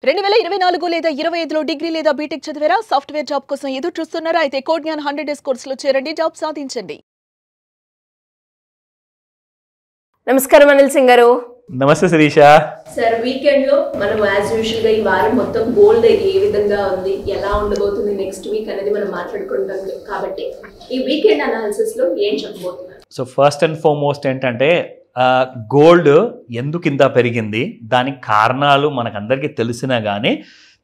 2024 లేదా 25లో డిగ్రీ లేదా బీటెక్ చదివారా? సాఫ్ట్వేర్ జాబ్ కోసం ఎదురు చూస్తున్నారా? అయితే కోడ్ జ్ఞాన్ 100 డేస్ కోర్సులో చేరండి, జాబ్ సాధించండి. నమస్కారం అనిల్ సింగ్ గారు. నమస్తే శిరీష. సార్, వీకెండ్ లో మనం యాజ్ యూజువల్ గా ఈ వారం మొత్తం గోల్డ్ ఏ విధంగా ఉంది, ఎలా ఉండబోతుంది నెక్స్ట్ వీక్ అనేది మనం మాట్లాడుకుంటాం కాబట్టి ఈ వీకెండ్ అనాలిసిస్ లో ఏం చెప్పబోతున్నారు? సో ఫస్ట్ అండ్ ఫార్మోస్ట్ ఏంటంటే గోల్డ్ ఎందుకు ఇంత పెరిగింది, దానికి కారణాలు మనకందరికీ తెలిసినా కానీ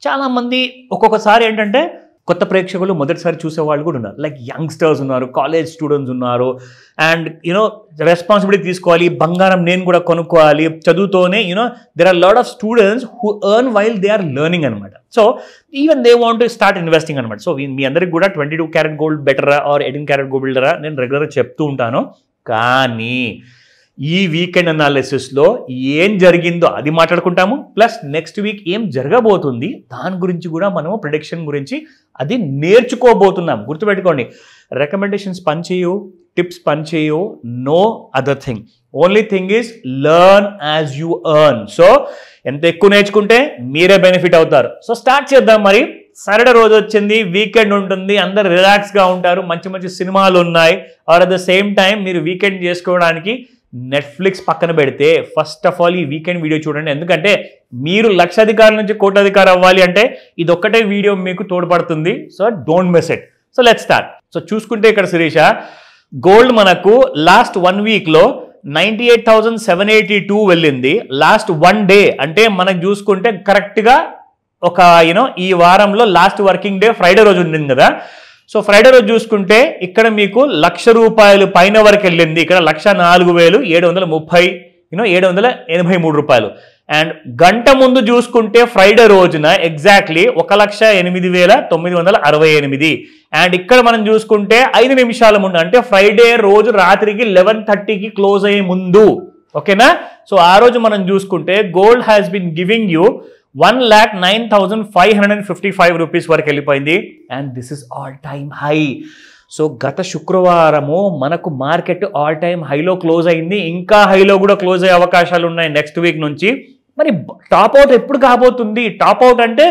చాలామంది ఒక్కొక్కసారి ఏంటంటే కొత్త ప్రేక్షకులు మొదటిసారి చూసేవాళ్ళు కూడా ఉన్నారు. లైక్ యంగ్స్టర్స్ ఉన్నారు, కాలేజ్ స్టూడెంట్స్ ఉన్నారు. అండ్ యూనో రెస్పాన్సిబిలిటీ తీసుకోవాలి, బంగారం నేను కూడా కొనుక్కోవాలి, చదువుతోనే there are lot of students who earn while they are learning అనమాట. So even they want to start investing అనమాట. సో మీ అందరికి కూడా 22 క్యారెట్ గోల్డ్ బెటరా ఆర్ 18 క్యారెట్ గోల్డ్ బెటరా నేను రెగ్యులర్గా చెప్తూ ఉంటాను. కానీ ఈ వీకెండ్ అనాలిసిస్లో ఏం జరిగిందో అది మాట్లాడుకుంటాము, ప్లస్ నెక్స్ట్ వీక్ ఏం జరగబోతుంది దాని గురించి కూడా మనము ప్రిడిక్షన్ గురించి అది నేర్చుకోబోతున్నాం. గుర్తుపెట్టుకోండి, రికమెండేషన్స్ పనిచేయు, టిప్స్ పనిచేయు, no other thing. Only thing is learn as you earn. So ఎంత ఎక్కువ నేర్చుకుంటే మీరే బెనిఫిట్ అవుతారు. సో స్టార్ట్ చేద్దాం. మరి సాటర్డే రోజు వచ్చింది, వీకెండ్ ఉంటుంది, అందరు రిలాక్స్గా ఉంటారు, మంచి మంచి సినిమాలు ఉన్నాయి. Or at the same time మీరు వీకెండ్ చేసుకోవడానికి నెట్ఫ్లిక్స్ పక్కన పెడితే ఫస్ట్ ఆఫ్ ఆల్ ఈ వీకెండ్ వీడియో చూడండి. ఎందుకంటే మీరు లక్షాధికారుల నుంచి కోటాధికారి అవ్వాలి అంటే ఇది ఒక్కటే వీడియో మీకు తోడ్పడుతుంది. So don't miss it. So let's start. So చూసుకుంటే ఇక్కడ శిరీష, గోల్డ్ మనకు లాస్ట్ 1 వీక్లో 98,782 వెళ్ళింది. లాస్ట్ 1 డే అంటే మనకు చూసుకుంటే కరెక్ట్గా ఒక ఈ వారంలో లాస్ట్ వర్కింగ్ డే ఫ్రైడే రోజు ఉండింది కదా. సో ఫ్రైడే రోజు చూసుకుంటే ఇక్కడ మీకు ₹1,00,000 పైన వరకు వెళ్ళింది. ఇక్కడ 104,730 783 రూపాయలు. అండ్ గంట ముందు చూసుకుంటే ఫ్రైడే రోజున ఎగ్జాక్ట్లీ 1,08,968. అండ్ ఇక్కడ మనం చూసుకుంటే 5 నిమిషాల ముందు అంటే ఫ్రైడే రోజు రాత్రికి 11:30కి క్లోజ్ అయ్యే ముందు, ఓకేనా. సో ఆ రోజు మనం చూసుకుంటే gold has been giving you 1,09,555 rupees వరకు వెళ్ళిపోయింది. And this is all time high. So గత శుక్రవారము మనకు మార్కెట్ ఆల్ టైమ్ హైలో క్లోజ్ అయింది, ఇంకా హైలో కూడా క్లోజ్ అయ్యే అవకాశాలు ఉన్నాయి నెక్స్ట్ వీక్ నుంచి. మరి టాప్ అవుట్ ఎప్పుడు కాబోతుంది? టాప్ అవుట్ అంటే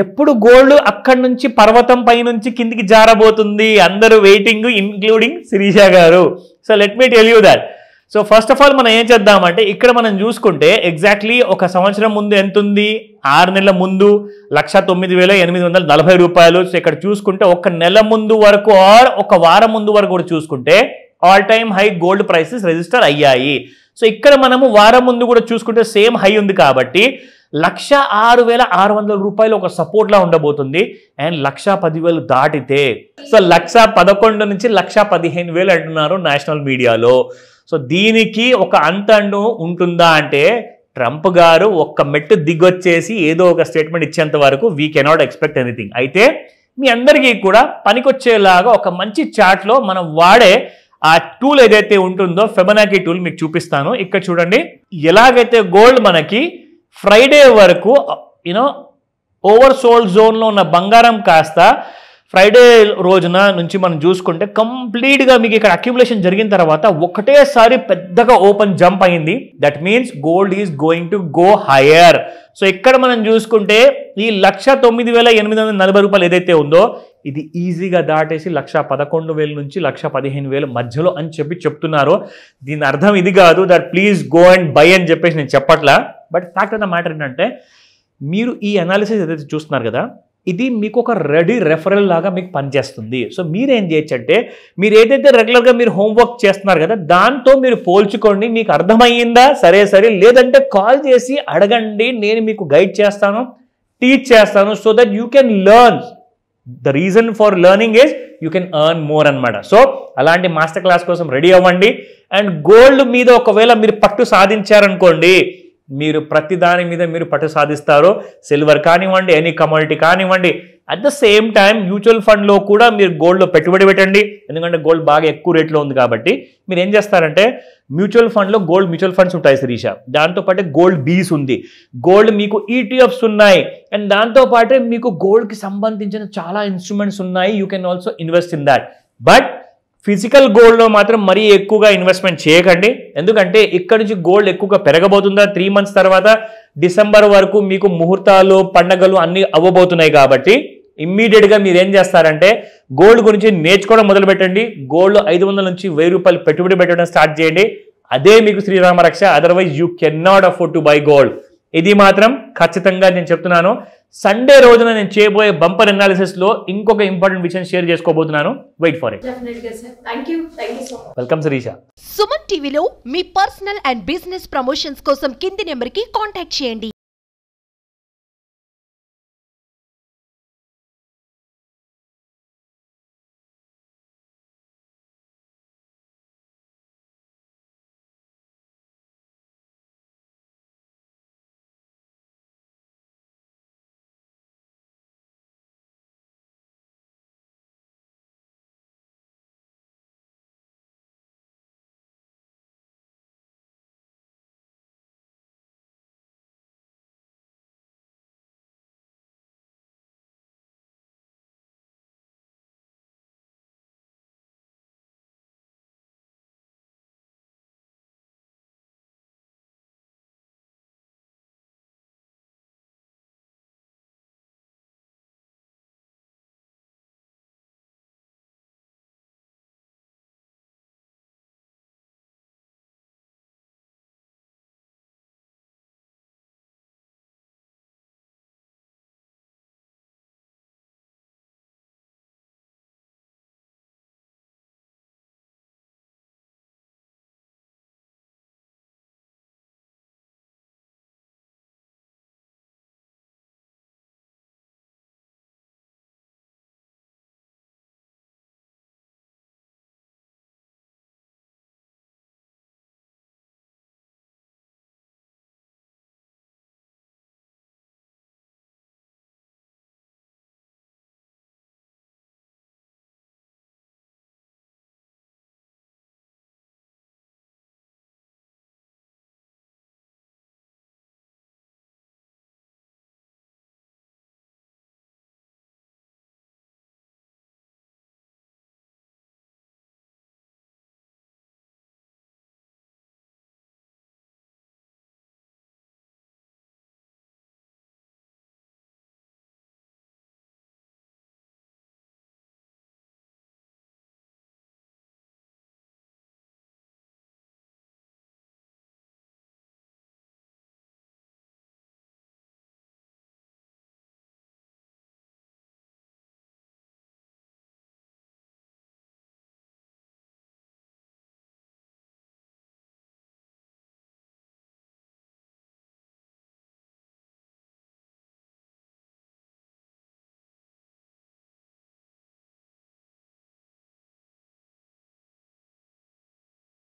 ఎప్పుడు గోల్డ్ అక్కడి నుంచి పర్వతం పై నుంచి కిందికి జారబోతుంది? అందరూ వెయిటింగ్, ఇన్క్లూడింగ్ శిరీష గారు. So let me tell you that. So first of all మనం ఏం చేద్దామంటే ఇక్కడ మనం చూసుకుంటే ఎగ్జాక్ట్లీ ఒక సంవత్సరం ముందు ఎంత ఉంది, 6 నెలల ముందు 109,840 రూపాయలు. సో ఇక్కడ చూసుకుంటే ఒక నెల ముందు వరకు ఆర్ ఒక వారం ముందు వరకు కూడా చూసుకుంటే all time high gold prices register అయ్యాయి. సో ఇక్కడ మనము వారం ముందు కూడా చూసుకుంటే సేమ్ హై ఉంది కాబట్టి 106,600 రూపాయలు ఒక సపోర్ట్ లా ఉండబోతుంది. అండ్ 110,000 దాటితే సో 111 నుంచి 115,000 అంటున్నారు నేషనల్ మీడియాలో. సో దీనికి ఒక అంతండు ఉంటుందా అంటే ట్రంప్ గారు ఒక్క మెట్టు దిగొచ్చేసి ఏదో ఒక స్టేట్మెంట్ ఇచ్చేంత వరకు వీ కెనాట్ ఎక్స్పెక్ట్ ఎనీథింగ్. అయితే మీ అందరికీ కూడా పనికొచ్చేలాగా ఒక మంచి చార్ట్లో మనం వాడే ఆ టూల్ ఏదైతే ఉంటుందో ఫెబనాకీ టూల్ మీకు చూపిస్తాను. ఇక్కడ చూడండి, ఎలాగైతే గోల్డ్ మనకి ఫ్రైడే వరకు ఓవర్ సోల్డ్ జోన్లో ఉన్న బంగారం కాస్త ఫ్రైడే రోజున నుంచి మనం చూసుకుంటే కంప్లీట్గా మీకు ఇక్కడ అక్యుములేషన్ జరిగిన తర్వాత ఒకటేసారి పెద్దగా ఓపెన్ జంప్ అయింది. That means gold is going to go higher. So ఇక్కడ మనం చూసుకుంటే ఈ 109,840 రూపాయలు ఏదైతే ఉందో ఇది ఈజీగా దాటేసి 111,000 నుంచి 115,000 మధ్యలో అని చెప్తున్నారు. దీని అర్థం ఇది కాదు that please go and by అని చెప్పేసి నేను చెప్పట్లా. But fact of the matter ఏంటంటే మీరు ఈ అనాలిసిస్ ఏదైతే చూస్తున్నారు కదా, ఇది మీకు ఒక రెడీ రెఫరల్ లాగా మీకు పనిచేస్తుంది. సో మీరేం చేయొచ్చు అంటే మీరు ఏదైతే రెగ్యులర్గా మీరు హోంవర్క్ చేస్తున్నారు కదా దాంతో మీరు పోల్చుకోండి, మీకు అర్థమయ్యిందా సరే లేదంటే కాల్ చేసి అడగండి, నేను మీకు గైడ్ చేస్తాను, టీచ్ చేస్తాను. So that you can learn. The reason for learning is you can earn more అనమాట. సో అలాంటి మాస్టర్ క్లాస్ కోసం రెడీ అవ్వండి. అండ్ గోల్డ్ మీద ఒకవేళ మీరు పట్టు సాధించారనుకోండి, మీరు ప్రతి దాని మీద మీరు పట్టు సాధిస్తారు. సిల్వర్ కానివ్వండి, ఎనీ కమోడిటీ కానివ్వండి. At the same time mutual ఫండ్లో కూడా మీరు గోల్డ్లో పెట్టుబడి పెట్టండి. ఎందుకంటే గోల్డ్ బాగా ఎక్కువ రేట్లో ఉంది కాబట్టి మీరు ఏం చేస్తారంటే మ్యూచువల్ ఫండ్లో గోల్డ్ మ్యూచువల్ ఫండ్స్ ఉంటాయి శిరీష, దాంతోపాటు గోల్డ్ బీస్ ఉంది, గోల్డ్ మీకు ఈటీఎఫ్స్ ఉన్నాయి, అండ్ దాంతోపాటే మీకు గోల్డ్కి సంబంధించిన చాలా ఇన్స్ట్రుమెంట్స్ ఉన్నాయి. You can also invest in that. But physical గోల్డ్లో మాత్రం మరీ ఎక్కువగా ఇన్వెస్ట్మెంట్ చేయకండి. ఎందుకంటే ఇక్కడ నుంచి గోల్డ్ ఎక్కువగా పెరగబోతుందా, 3 months తర్వాత డిసెంబర్ వరకు మీకు ముహూర్తాలు పండగలు అన్ని అవ్వబోతున్నాయి కాబట్టి ఇమ్మీడియట్ గా మీరు ఏం చేస్తారంటే గోల్డ్ గురించి నేర్చుకోవడం మొదలు పెట్టండి. గోల్డ్ 500 నుంచి 1000 రూపాయలు పెట్టుబడి పెట్టడం స్టార్ట్ చేయండి. అదే మీకు శ్రీరామ రక్ష. Otherwise you can not afford to buy gold. ఇది మాత్రం ఖచ్చితంగా నేను చెప్తున్నాను. సండే రోజున నేను చేయబోయే బంపర్ అనాలిసిస్ లో ఇంకొక ఇంపార్టెంట్ విషయం షేర్ చేసుకోబోతున్నాను. Wait for it. డెఫినెట్గా sir. Thank you so much. Welcome Sirisha. Suman టీవీలో మీ పర్సనల్ అండ్ బిజినెస్ ప్రమోషన్స్ కోసం కింది నెంబర్కి కాంటాక్ట్ చేయండి.